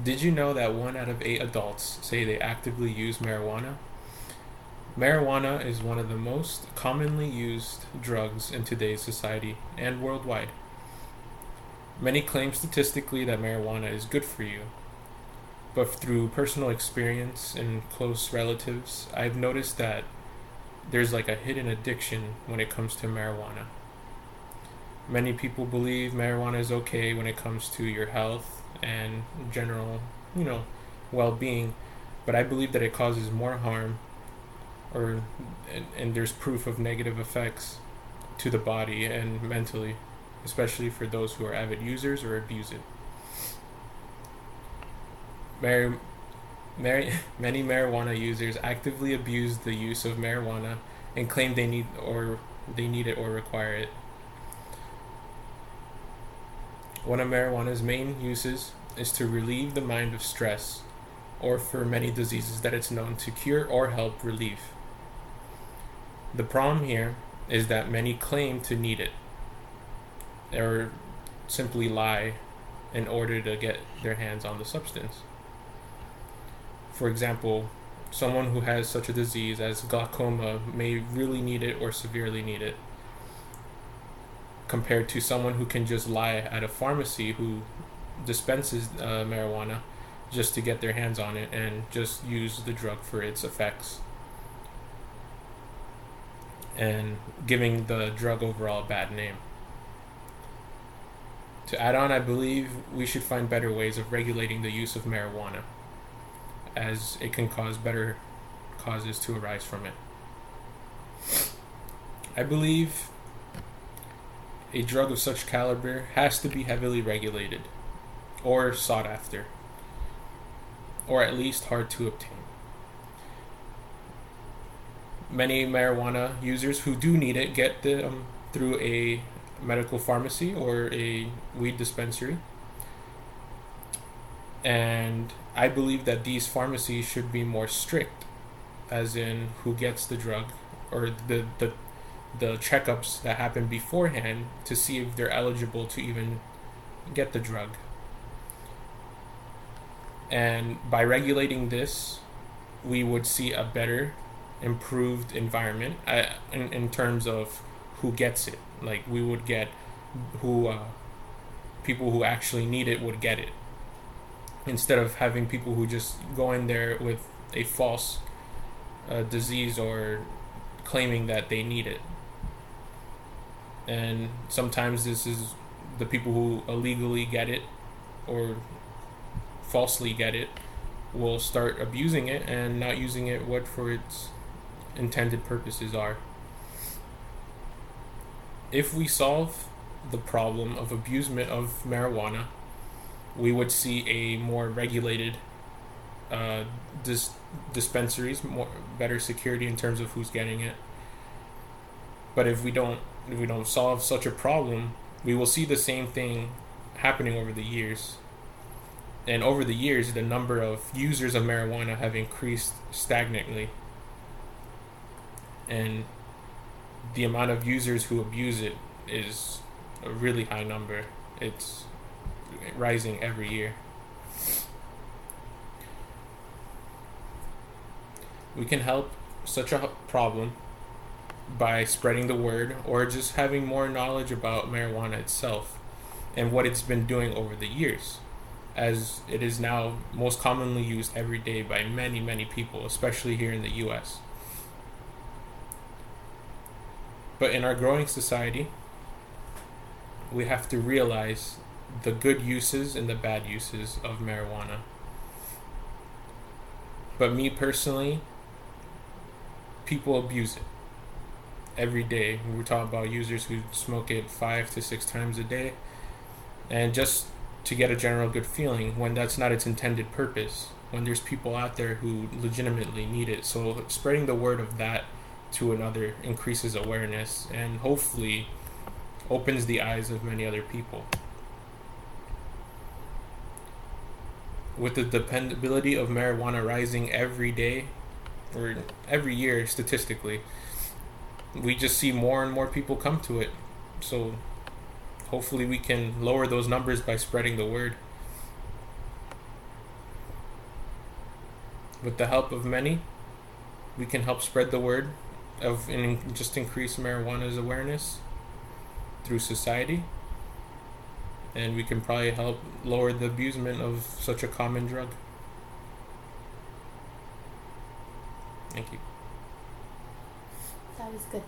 Did you know that 1 out of 8 adults say they actively use marijuana? Marijuana is one of the most commonly used drugs in today's society and worldwide. Many claim statistically that marijuana is good for you, but through personal experience and close relatives, I've noticed that there's like a hidden addiction when it comes to marijuana. Many people believe marijuana is okay when it comes to your health and general, you know, well-being, but I believe that it causes more harm or and there's proof of negative effects to the body and mentally, especially for those who are avid users or abuse it. Mar- Many marijuana users actively abuse the use of marijuana and claim they need it or require it. One of marijuana's main uses is to relieve the mind of stress, or for many diseases that it's known to cure or help relieve. The problem here is that many claim to need it, or simply lie in order to get their hands on the substance. For example, someone who has such a disease as glaucoma may really need it or severely need it, compared to someone who can just lie at a pharmacy who dispenses marijuana just to get their hands on it and just use the drug for its effects, and giving the drug overall a bad name. To add on, I believe we should find better ways of regulating the use of marijuana, as it can cause better causes to arise from it. I believe a drug of such caliber has to be heavily regulated, or sought after, or at least hard to obtain. Many marijuana users who do need it get them through a medical pharmacy or a weed dispensary. And I believe that these pharmacies should be more strict, as in who gets the drug, or the checkups that happen beforehand to see if they're eligible to even get the drug. And by regulating this, we would see a better, improved environment in terms of who gets it. Like, we would get people who actually need it would get it, instead of having people who just go in there with a false disease or claiming that they need it. And sometimes this is the people who illegally get it or falsely get it will start abusing it and not using it what for its intended purposes are. If we solve the problem of abusement of marijuana, we would see a more regulated dispensaries, more better security in terms of who's getting it. But if we don't solve such a problem, we will see the same thing happening over the years. And over the years, the number of users of marijuana have increased stagnantly, and the amount of users who abuse it is a really high number. It's rising every year. We can help such a problem by spreading the word, or just having more knowledge about marijuana itself and what it's been doing over the years, as it is now most commonly used every day by many people, especially here in the US. But in our growing society, we have to realize the good uses and the bad uses of marijuana. But me personally, people abuse it every day. We're talking about users who smoke it 5 to 6 times a day, and just to get a general good feeling, when that's not its intended purpose, when there's people out there who legitimately need it. So spreading the word of that to another increases awareness and hopefully opens the eyes of many other people. With the dependability of marijuana rising every day, or every year statistically, we just see more and more people come to it. So hopefully we can lower those numbers by spreading the word. With the help of many, we can help spread the word of and just increase marijuana's awareness through society, and we can probably help lower the abusement of such a common drug. Thank you. That was good.